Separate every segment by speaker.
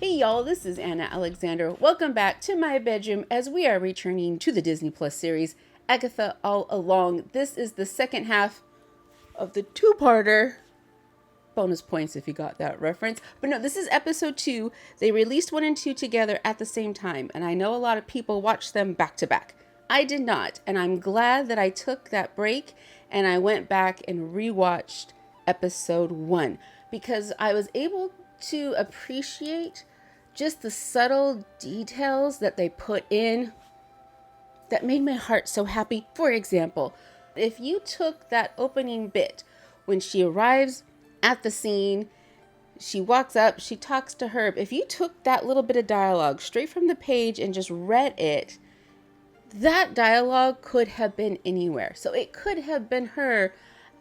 Speaker 1: Hey y'all, this is Anna Alexander. Welcome back to my bedroom as we are returning to the Disney Plus series, Agatha All Along. This is the second half of the two-parter. Bonus points if you got that reference. But no, this is episode 2. They released 1 and 2 together at the same time, and I know a lot of people watched them back to back. I did not, and I'm glad that I took that break and I went back and rewatched episode 1 because I was able to appreciate just the subtle details that they put in that made my heart so happy. For example, if you took that opening bit when she arrives at the scene, she walks up, she talks to Herb. If you took that little bit of dialogue straight from the page and just read it, that dialogue could have been anywhere. So it could have been her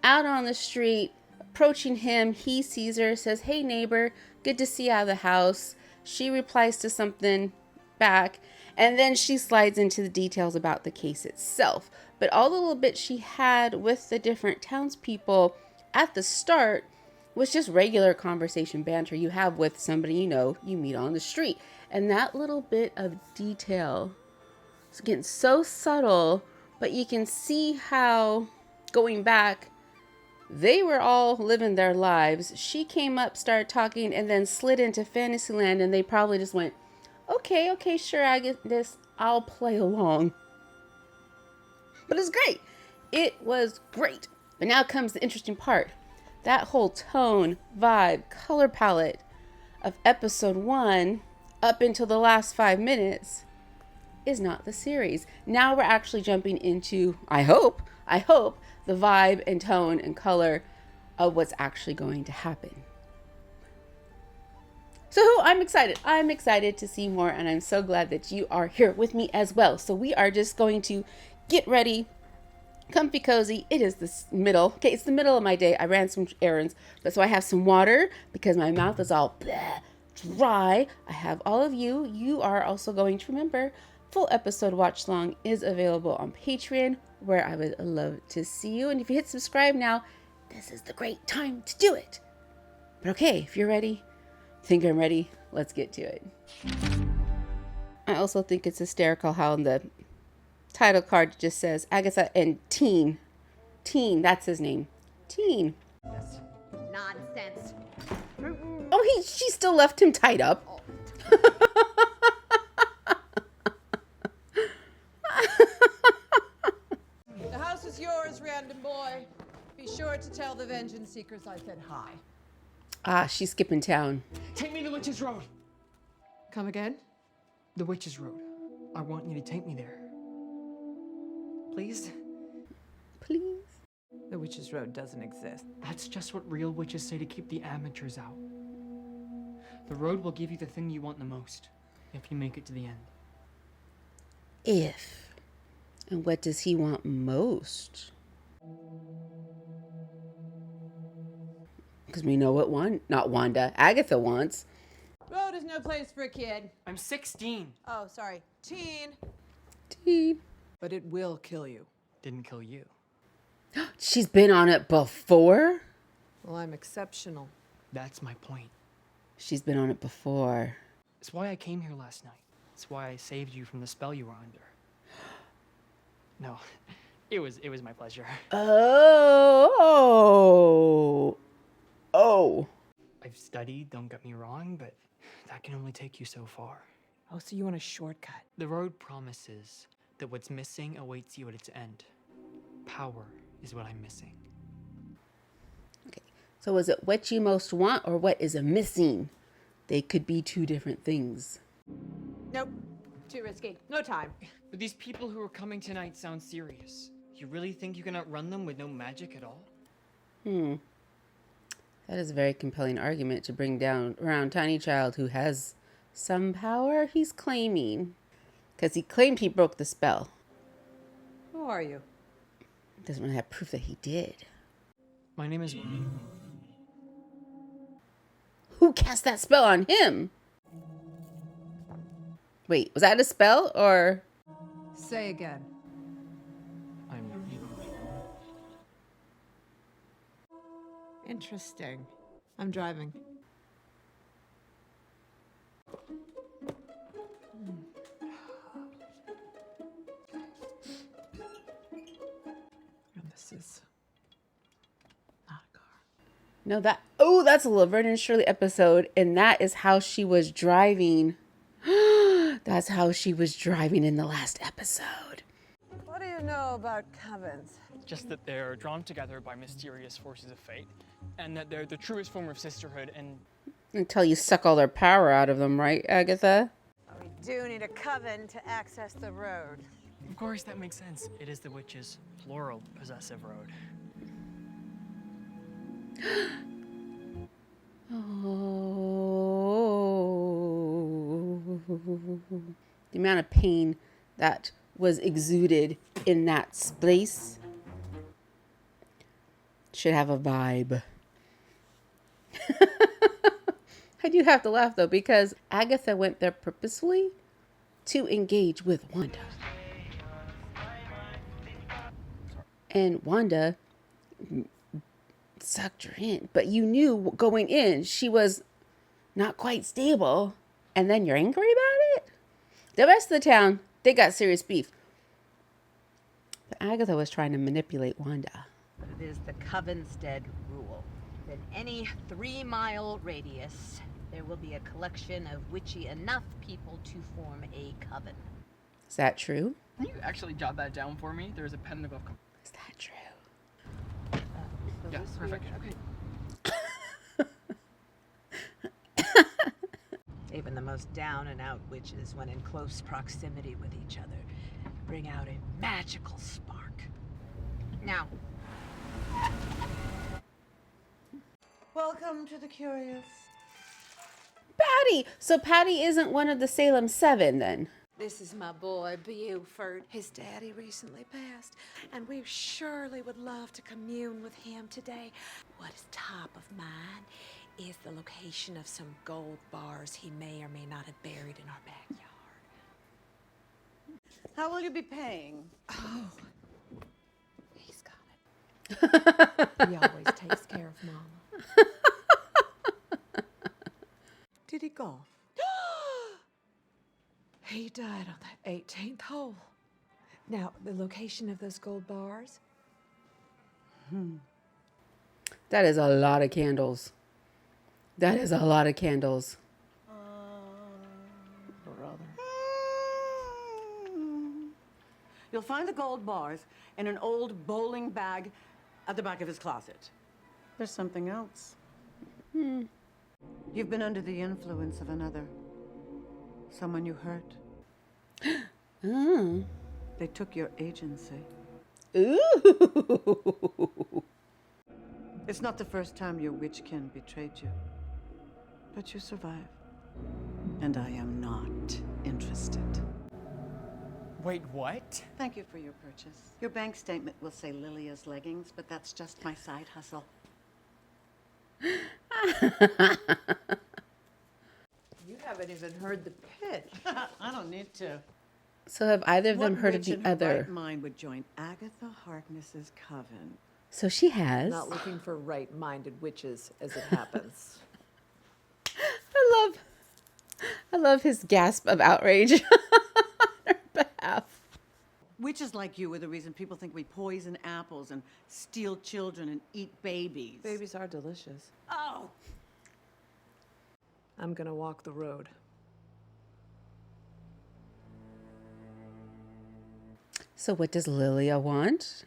Speaker 1: out on the street, approaching him. He sees her, says, "Hey neighbor, good to see you out of the house." She replies to something back, and then she slides into the details about the case itself. But all the little bits she had with the different townspeople at the start was just regular conversation banter you have with somebody you meet on the street. And that little bit of detail is getting so subtle, but you can see how, going back, they were all living their lives. She came up, started talking, and then slid into Fantasyland, and they probably just went, okay, sure, I get this. I'll play along. But it's great. It was great. But now comes the interesting part. That whole tone, vibe, color palette of episode 1 up until the last 5 minutes is not the series. Now we're actually jumping into, I hope, the vibe and tone and color of what's actually going to happen. So I'm excited. I'm excited to see more, and I'm so glad that you are here with me as well. So we are just going to get ready, comfy cozy. It is the middle. Okay, it's the middle of my day. I ran some errands, but so I have some water because my mouth is all dry. I have all of you. You are also going to remember full episode watch long is available on Patreon, where I would love to see you. And if you hit subscribe now, this is the great time to do it. But okay, if you're ready, think I'm ready, let's get to it. I also think it's hysterical how in the title card it just says Agatha and Teen. Teen, that's his name. Teen.
Speaker 2: That's nonsense.
Speaker 1: Oh, she still left him tied up.
Speaker 2: The house is yours, random boy. Be sure to tell the vengeance seekers I said hi.
Speaker 1: Ah, she's skipping town.
Speaker 3: Take me to the Witch's Road.
Speaker 2: Come again?
Speaker 3: The Witch's Road. I want you to take me there. Please?
Speaker 1: Please.
Speaker 2: The Witch's Road doesn't exist.
Speaker 3: That's just what real witches say to keep the amateurs out. The road will give you the thing you want the most, if you make it to the end.
Speaker 1: If. And what does he want most? Because we know what not Wanda, Agatha wants.
Speaker 2: Road is no place for a kid.
Speaker 3: I'm 16.
Speaker 2: Oh, sorry. Teen.
Speaker 1: Teen.
Speaker 2: But it will kill you.
Speaker 3: Didn't kill you.
Speaker 1: She's been on it before?
Speaker 2: Well, I'm exceptional.
Speaker 3: That's my point.
Speaker 1: She's been on it before.
Speaker 3: It's why I came here last night. It's why I saved you from the spell you were under. No, it was my pleasure.
Speaker 1: Oh.
Speaker 3: I've studied, don't get me wrong, but that can only take you so far.
Speaker 2: Oh, so you want a shortcut?
Speaker 3: The road promises that what's missing awaits you at its end. Power is what I'm missing.
Speaker 1: Okay. So is it what you most want or what is missing? They could be two different things.
Speaker 2: Nope. Too risky. No time.
Speaker 3: But these people who are coming tonight sound serious. You really think you can outrun them with no magic at all?
Speaker 1: That is a very compelling argument to bring down around Tiny Child who has some power, he's claiming. Because he claimed he broke the spell.
Speaker 2: Who are you?
Speaker 1: Doesn't really have proof that he did.
Speaker 3: My name is...
Speaker 1: Who cast that spell on him? Wait, was that a spell or...
Speaker 2: Say again.
Speaker 3: I'm...
Speaker 2: Interesting. I'm driving. This is not a car.
Speaker 1: No, that's a Laverne and Shirley episode, and that is how she was driving. That's how she was driving in the last episode.
Speaker 2: What do you know about covens?
Speaker 3: Just that they're drawn together by mysterious forces of fate, and that they're the truest form of sisterhood, and
Speaker 1: Until you suck all their power out of them, right, Agatha?
Speaker 2: We do need a coven to access the road.
Speaker 3: of course that makes sense. It is the witch's plural possessive road.
Speaker 1: Oh. The amount of pain that was exuded in that space should have a vibe. I do have to laugh though, because Agatha went there purposefully to engage with Wanda. And Wanda sucked her in. But you knew going in she was not quite stable. And then you're angry about it? The rest of the town, they got serious beef. But Agatha was trying to manipulate Wanda.
Speaker 4: It is the Covenstead rule. In any 3-mile radius, there will be a collection of witchy enough people to form a coven.
Speaker 1: Is that true?
Speaker 3: Can you actually jot that down for me? There's a pen and a glove.
Speaker 1: Is that true?
Speaker 3: Yeah, perfect.
Speaker 4: Even the most down-and-out witches, when in close proximity with each other, bring out a magical spark. Now,
Speaker 2: Welcome to the curious.
Speaker 1: Patty! So Patty isn't one of the Salem 7 then?
Speaker 2: This is my boy, Buford. His daddy recently passed, and we surely would love to commune with him today. What is top of mind is the location of some gold bars he may or may not have buried in our backyard. How will you be paying? Oh, he's got it. He always takes care of Mama. Did he golf? He died on the 18th hole. Now, the location of those gold bars?
Speaker 1: That is a lot of candles. That is a lot of candles.
Speaker 2: Brother.
Speaker 5: You'll find the gold bars in an old bowling bag at the back of his closet.
Speaker 2: There's something else.
Speaker 5: You've been under the influence of another. Someone you hurt. They took your agency.
Speaker 1: Ooh.
Speaker 5: It's not the first time your witchkin betrayed you. But you survived. And I am not interested.
Speaker 3: Wait, what?
Speaker 5: Thank you for your purchase. Your bank statement will say Lilia's leggings, but that's just my side hustle.
Speaker 2: You haven't even heard the pitch.
Speaker 5: I don't need to.
Speaker 1: So have either of them
Speaker 5: What
Speaker 1: heard of
Speaker 5: witch
Speaker 1: the
Speaker 5: in her
Speaker 1: other?
Speaker 5: right mind would join Agatha Harkness's coven?
Speaker 1: So she has.
Speaker 2: Not looking for right-minded witches, as it happens.
Speaker 1: I love his gasp of outrage on her behalf.
Speaker 5: Witches like you are the reason people think we poison apples and steal children and eat babies.
Speaker 2: Babies are delicious.
Speaker 5: Oh!
Speaker 2: I'm gonna walk the road.
Speaker 1: So what does Lilia want?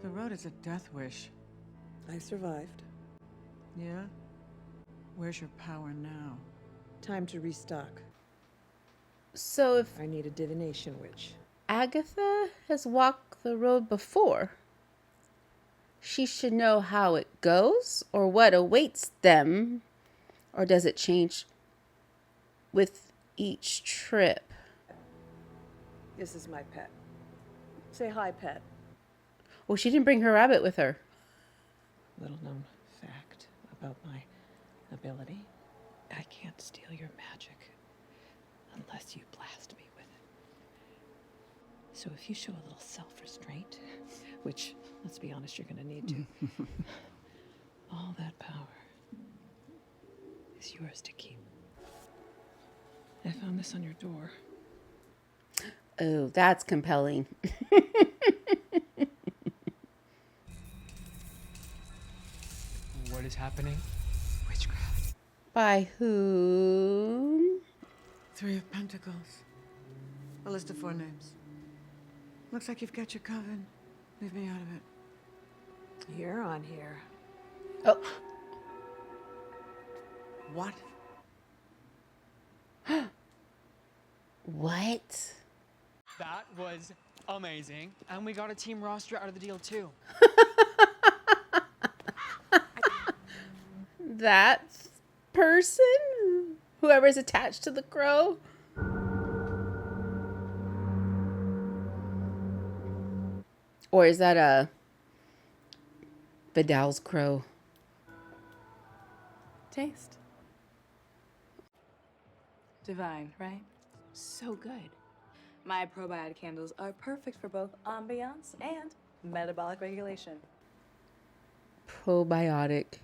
Speaker 5: The road is a death wish.
Speaker 2: I survived.
Speaker 5: Yeah? Where's your power now?
Speaker 2: Time to restock.
Speaker 1: So if
Speaker 2: I need a divination witch.
Speaker 1: Agatha has walked the road before, she should know how it goes or what awaits them. Or does it change with each trip?
Speaker 2: This is my pet. Say hi, pet.
Speaker 1: Well, she didn't bring her rabbit with her.
Speaker 2: Little known fact about my ability. I can't steal your magic unless you blast me with it. So if you show a little self-restraint, which, let's be honest, you're gonna need to, all that power is yours to keep. I found this on your door.
Speaker 1: Oh, that's compelling.
Speaker 3: what is happening? Witchcraft.
Speaker 1: By whom?
Speaker 5: 3 of Pentacles. A list of 4 names. Looks like you've got your coven. Leave me out of it.
Speaker 2: You're on here.
Speaker 1: Oh,
Speaker 5: What?
Speaker 1: what?
Speaker 3: That was amazing. And we got a team roster out of the deal too.
Speaker 1: That person? Whoever's attached to the crow? Or is that a Vidal's crow?
Speaker 6: Taste. Divine, right? So good. My probiotic candles are perfect for both ambiance and metabolic regulation.
Speaker 1: Probiotic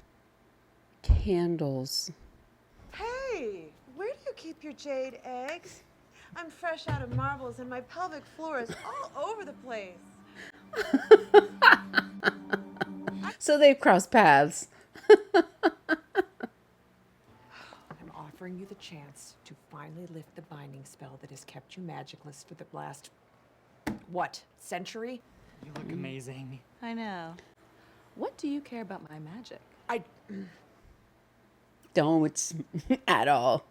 Speaker 1: candles.
Speaker 7: Hey, where do you keep your jade eggs? I'm fresh out of marbles and my pelvic floor is all over the place.
Speaker 1: So they've crossed paths.
Speaker 2: I'm offering you the chance to finally lift the binding spell that has kept you magicless for the last, what, century?
Speaker 3: You look amazing.
Speaker 6: I know. What do you care about my magic?
Speaker 1: Don't at all.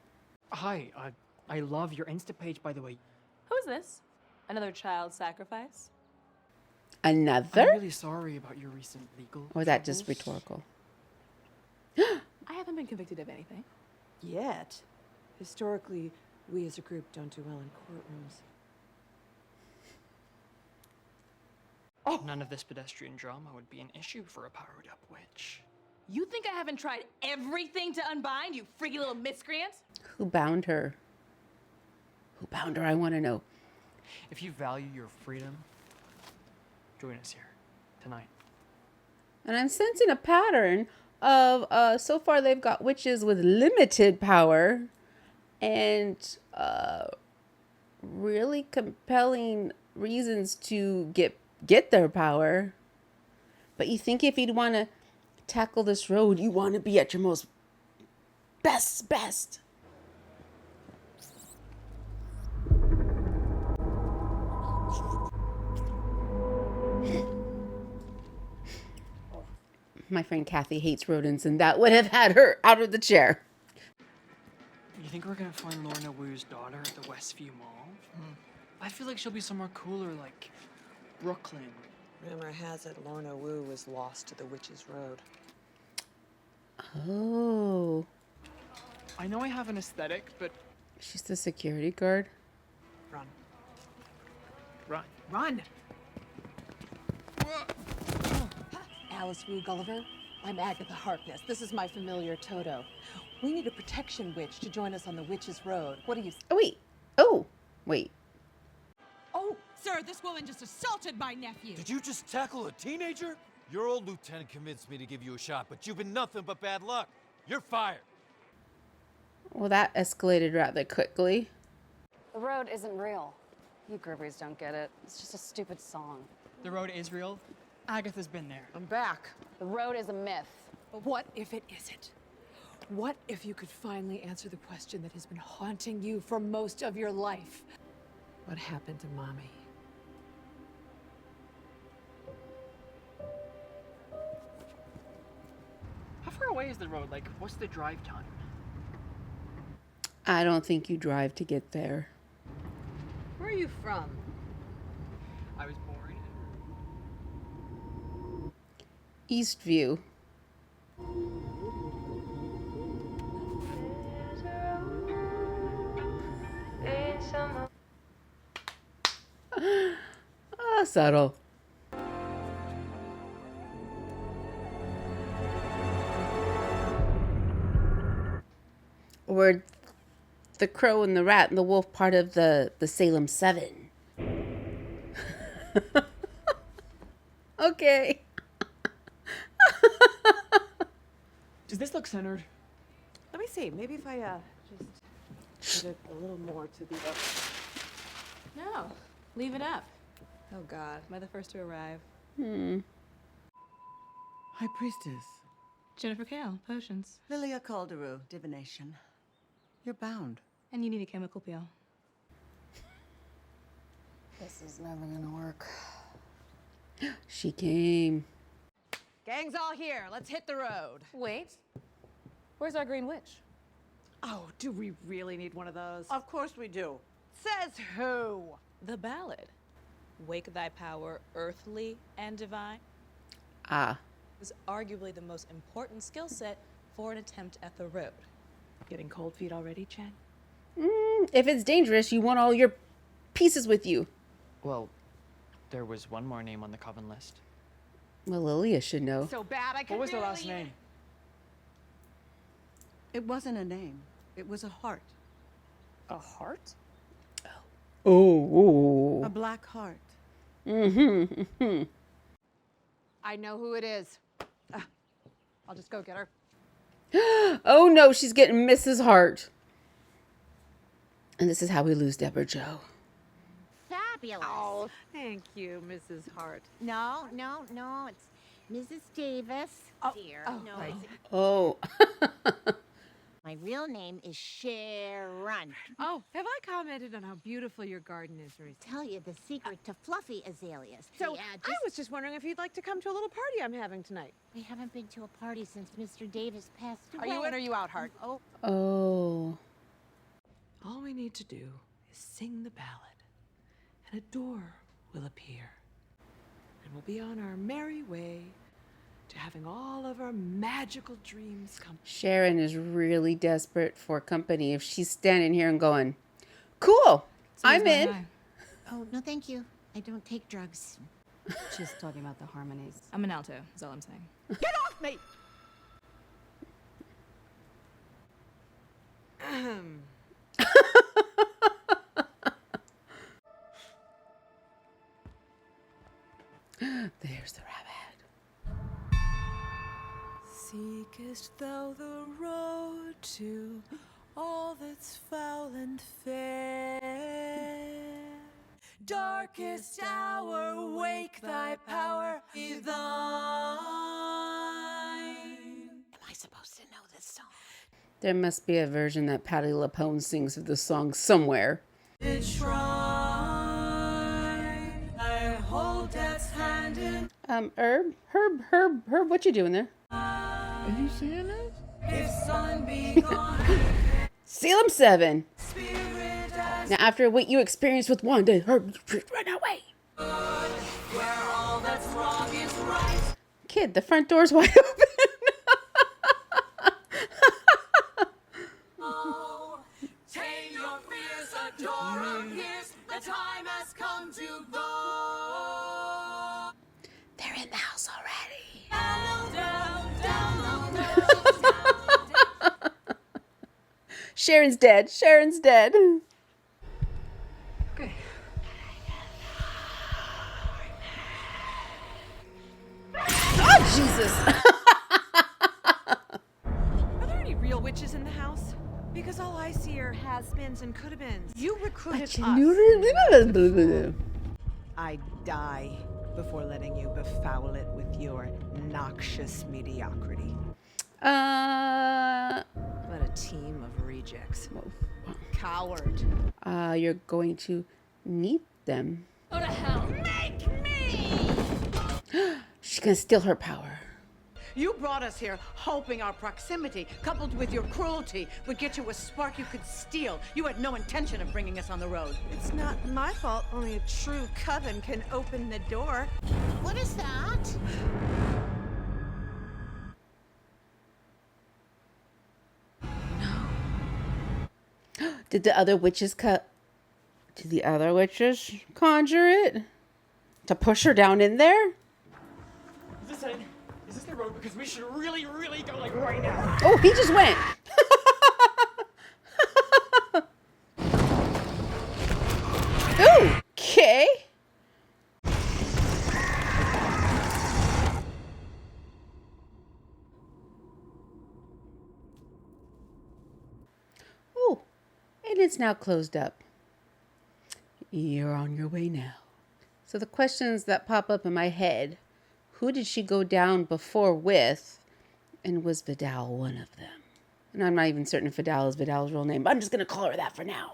Speaker 3: Hi, I love your Insta page, by the way.
Speaker 6: Who's this? Another child sacrifice?
Speaker 1: Another?
Speaker 3: I'm really sorry about your recent legal
Speaker 1: Or is that just
Speaker 3: troubles.
Speaker 1: rhetorical?
Speaker 6: I haven't been convicted of anything.
Speaker 2: Yet. Historically, we as a group don't do well in courtrooms.
Speaker 3: None of this pedestrian drama would be an issue for a powered up witch.
Speaker 6: You think I haven't tried everything to unbind, you freaky little miscreant?
Speaker 1: Who bound her? Who bound her? I want to know.
Speaker 3: If you value your freedom, join us here tonight.
Speaker 1: And I'm sensing a pattern of so far they've got witches with limited power and really compelling reasons to get their power. But you think if you'd want to tackle this road, you want to be at your most best. My friend Kathy hates rodents, and that would have had her out of the chair.
Speaker 3: You think we're gonna find Lorna Wu's daughter at the Westview Mall? I feel like she'll be somewhere cooler, like Brooklyn.
Speaker 2: Rumor has it Lorna Wu was lost to the Witch's Road.
Speaker 1: Oh,
Speaker 3: I know I have an aesthetic, but
Speaker 1: she's the security guard.
Speaker 2: Run.
Speaker 3: run.
Speaker 2: Run! Alice Wu Gulliver, I'm Agatha Harkness. This is my familiar Toto. We need a protection witch to join us on the Witch's Road. What do you...
Speaker 1: Oh, wait.
Speaker 2: Oh!
Speaker 8: Sir, this woman just assaulted my nephew.
Speaker 9: Did you just tackle a teenager? Your old lieutenant convinced me to give you a shot, but you've been nothing but bad luck. You're fired.
Speaker 1: Well, that escalated rather quickly.
Speaker 10: The road isn't real. You groupies don't get it. It's just a stupid song.
Speaker 3: The road is real. Agatha's been there.
Speaker 2: I'm back.
Speaker 10: The road is a myth.
Speaker 2: But what if it isn't? What if you could finally answer the question that has been haunting you for most of your life? What happened to Mommy?
Speaker 3: How far away is the road? Like, what's the drive time?
Speaker 1: I don't think you drive to get there.
Speaker 4: Where are you from?
Speaker 3: I was born
Speaker 1: Eastview. Subtle. Or the crow and the rat and the wolf part of the Salem 7. Okay.
Speaker 3: Does this look centered?
Speaker 2: Let me see. Maybe if I just put it a little more to the...
Speaker 6: No, leave it up.
Speaker 2: Oh, God.
Speaker 6: Am I the first to arrive?
Speaker 5: High Priestess,
Speaker 6: Jennifer Kale, potions.
Speaker 5: Lilia Calderu, divination. You're bound.
Speaker 6: And you need a chemical peel.
Speaker 10: This is never gonna work.
Speaker 1: She came.
Speaker 4: Gang's all here. Let's hit the road.
Speaker 10: Wait. Where's our green witch?
Speaker 4: Oh, do we really need one of those?
Speaker 5: Of course we do.
Speaker 4: Says who?
Speaker 6: The ballad. Wake thy power, earthly and divine,
Speaker 1: Ah.
Speaker 6: is arguably the most important skill set for an attempt at the road.
Speaker 2: Getting cold feet already, Chen?
Speaker 1: If it's dangerous, you want all your pieces with you.
Speaker 3: Well, there was one more name on the coven list.
Speaker 1: Well, Lilia should know.
Speaker 4: So bad I can
Speaker 3: What was the
Speaker 4: barely
Speaker 3: last name?
Speaker 5: It wasn't a name. It was a heart.
Speaker 10: A heart?
Speaker 1: Oh.
Speaker 5: A black heart.
Speaker 1: Mm-hmm.
Speaker 4: I know who it is. I'll just go get her.
Speaker 1: Oh no, she's getting Mrs. Hart. And this is how we lose Deborah Joe.
Speaker 11: Fabulous.
Speaker 4: Oh, thank you, Mrs. Hart.
Speaker 11: No, it's Mrs. Davis, dear. No,
Speaker 4: right.
Speaker 1: Oh.
Speaker 11: my real name is Sharon.
Speaker 4: Oh, have I commented on how beautiful your garden is, Ruth?
Speaker 11: Tell you the secret to fluffy azaleas.
Speaker 7: So
Speaker 11: Yeah,
Speaker 7: I was just wondering if you'd like to come to a little party I'm having tonight.
Speaker 11: we haven't been to a party since Mr. Davis passed
Speaker 4: Are
Speaker 11: away.
Speaker 4: you in or you out, Hart?
Speaker 11: Oh,
Speaker 1: Oh.
Speaker 2: All we need to do is sing the ballad, and a door will appear. And we'll be on our merry way to having all of our magical dreams come.
Speaker 1: Sharon is really desperate for company if she's standing here and going, cool, I'm in.
Speaker 11: oh, no, thank you. I don't take drugs.
Speaker 10: She's talking about the harmonies.
Speaker 6: I'm an alto, is all I'm saying.
Speaker 4: Get off me!
Speaker 1: There's the rabbit.
Speaker 2: Seekest thou the road to all that's foul and fair? Darkest hour, wake thy power, be thine.
Speaker 11: Am I supposed to know this song?
Speaker 1: There must be a version that Patti LuPone sings of the song somewhere.
Speaker 2: Its shrine, I hold death's hand in.
Speaker 1: Herb, what you doing there?
Speaker 9: Are you seeing this?
Speaker 2: If sun be gone,
Speaker 1: Salem 7.
Speaker 2: spirit as
Speaker 1: Now, after what you experienced with Wanda, Herb, run away.
Speaker 2: where all that's wrong is right.
Speaker 1: Kid, the front door's wide open.
Speaker 2: Oh, tame your fears, a door appears. The time has come to go.
Speaker 1: They're in the house already.
Speaker 2: Down, down, down, down.
Speaker 1: Sharon's dead. Sharon's dead.
Speaker 2: Okay.
Speaker 1: Oh, Jesus.
Speaker 7: Are there any real witches in the house? Because all I see are has-beens and could-have-beens. You recruited us.
Speaker 4: I'd die before letting you befoul it with your noxious mediocrity. What a team of rejects. Coward.
Speaker 1: You're going to need them.
Speaker 6: Go to hell.
Speaker 4: Make me!
Speaker 1: She's gonna steal her power.
Speaker 5: You brought us here hoping our proximity, coupled with your cruelty, would get you a spark you could steal. You had no intention of bringing us on the road.
Speaker 7: It's not my fault. Only a true coven can open the door.
Speaker 11: What is that?
Speaker 1: Did the other witches Did the other witches conjure it? To push her down in there?
Speaker 3: Is this it? Is this the road? Because we should really go like right now.
Speaker 1: Oh, he just went. Okay. Oh, and it's now closed up. You're on your way now. So the questions that pop up in my head, who did she go down before with? And was Vidal one of them? And I'm not even certain if Vidal is Vidal's real name, but I'm just going to call her that for now.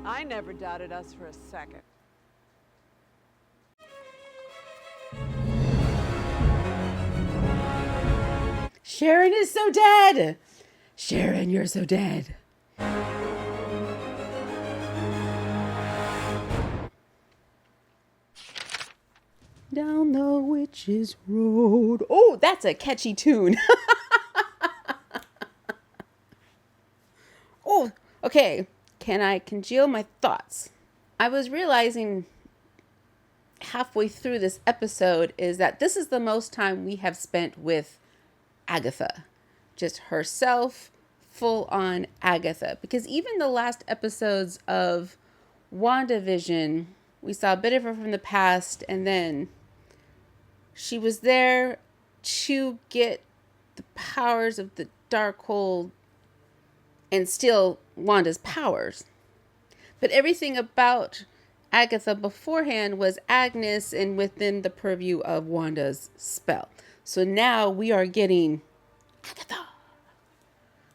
Speaker 7: I never doubted us for a second.
Speaker 1: Sharon is so dead. Sharon, you're so dead. Down the witch's road. Oh, that's a catchy tune. Oh, okay. Can I congeal my thoughts? I was realizing halfway through this episode is that this is the most time we have spent with Agatha. Just herself, full on Agatha. Because even the last episodes of Wandavision, we saw a bit of her from the past, and then she was there to get the powers of the Darkhold and steal Wanda's powers. But everything about Agatha beforehand was Agnes and within the purview of Wanda's spell. So now we are getting Agatha.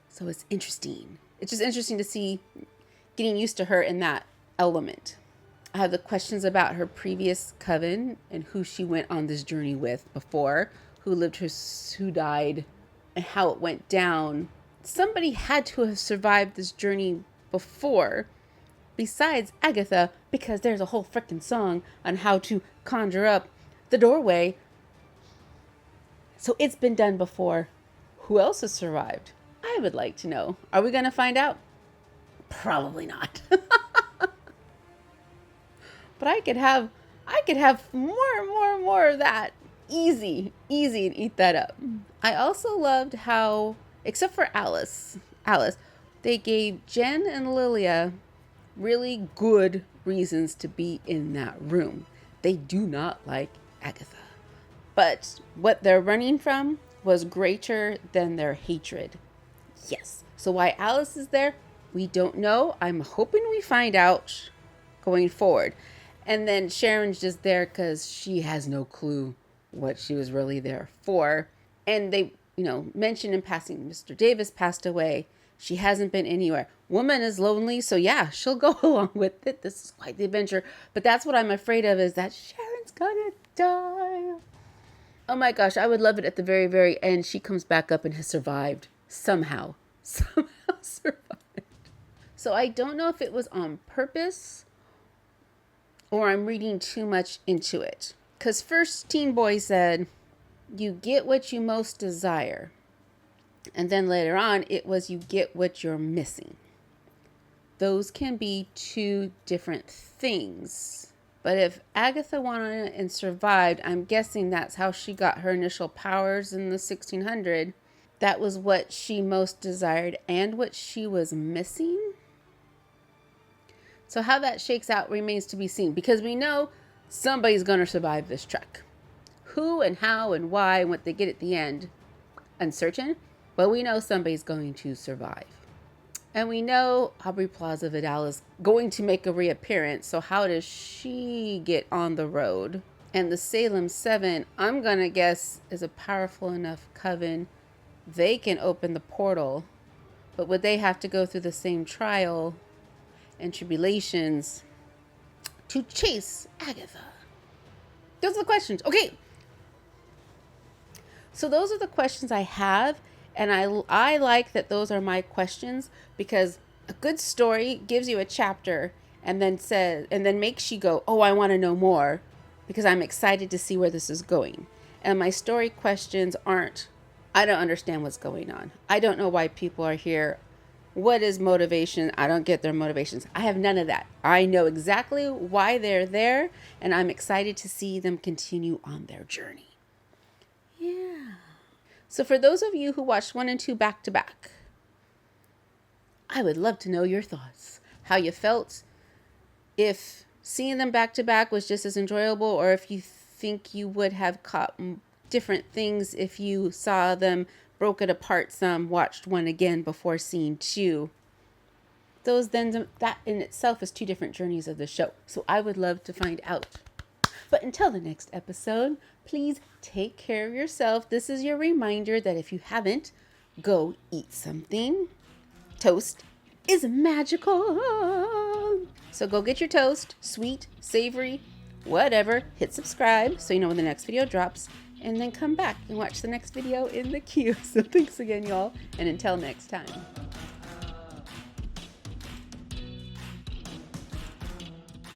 Speaker 1: So it's interesting. It's just interesting to see getting used to her in that element. I have the questions about her previous coven and who she went on this journey with before, who lived her, who died, and how it went down. Somebody had to have survived this journey before, besides Agatha, because there's a whole freaking song on how to conjure up the doorway. So it's been done before. Who else has survived? I would like to know. Are we going to find out? Probably not. But I could have more of that. Easy, and eat that up. I also loved how, except for Alice, they gave Jen and Lilia really good reasons to be in that room. They do not like Agatha. But what they're running from was greater than their hatred. Yes. So why Alice is there, we don't know. I'm hoping we find out going forward. And then Sharon's just there because she has no clue what she was really there for. And they, mentioned in passing, Mr. Davis passed away. She hasn't been anywhere. Woman is lonely, so yeah, she'll go along with it. This is quite the adventure. But that's what I'm afraid of, is that Sharon's gonna die. Oh my gosh, I would love it at the very, very end. She comes back up and has survived. Somehow survived. So I don't know if it was on purpose or I'm reading too much into it. Because first Teen Boy said, you get what you most desire. And then later on, it was you get what you're missing. Those can be two different things. But if Agatha wanted it and survived, I'm guessing that's how she got her initial powers in the 1600. That was what she most desired and what she was missing. So how that shakes out remains to be seen, because we know somebody's going to survive this trek. Who and how and why and what they get at the end, uncertain, but we know somebody's going to survive. And we know Aubrey Plaza Vidal is going to make a reappearance, so how does she get on the road? And the Salem 7, I'm going to guess, is a powerful enough coven. They can open the portal, but would they have to go through the same trial and tribulations to chase Agatha? Those are the questions. Okay. So those are the questions I have. And I like that those are my questions, because a good story gives you a chapter and then makes you go, oh, I want to know more, because I'm excited to see where this is going. And my story questions aren't, I don't understand what's going on. I don't know why people are here. What is motivation? I don't get their motivations. I have none of that. I know exactly why they're there, and I'm excited to see them continue on their journey. Yeah. So for those of you who watched 1 and 2 back to back, I would love to know your thoughts. How you felt, if seeing them back to back was just as enjoyable, or if you think you would have caught different things if you saw them broke it apart some, watched 1 again before seeing 2. that in itself is two different journeys of the show. So I would love to find out. But until the next episode, please take care of yourself. This is your reminder that if you haven't, go eat something. Toast is magical. So go get your toast, sweet, savory, whatever. Hit subscribe so you know when the next video drops. And then come back and watch the next video in the queue. So thanks again, y'all. And until next time.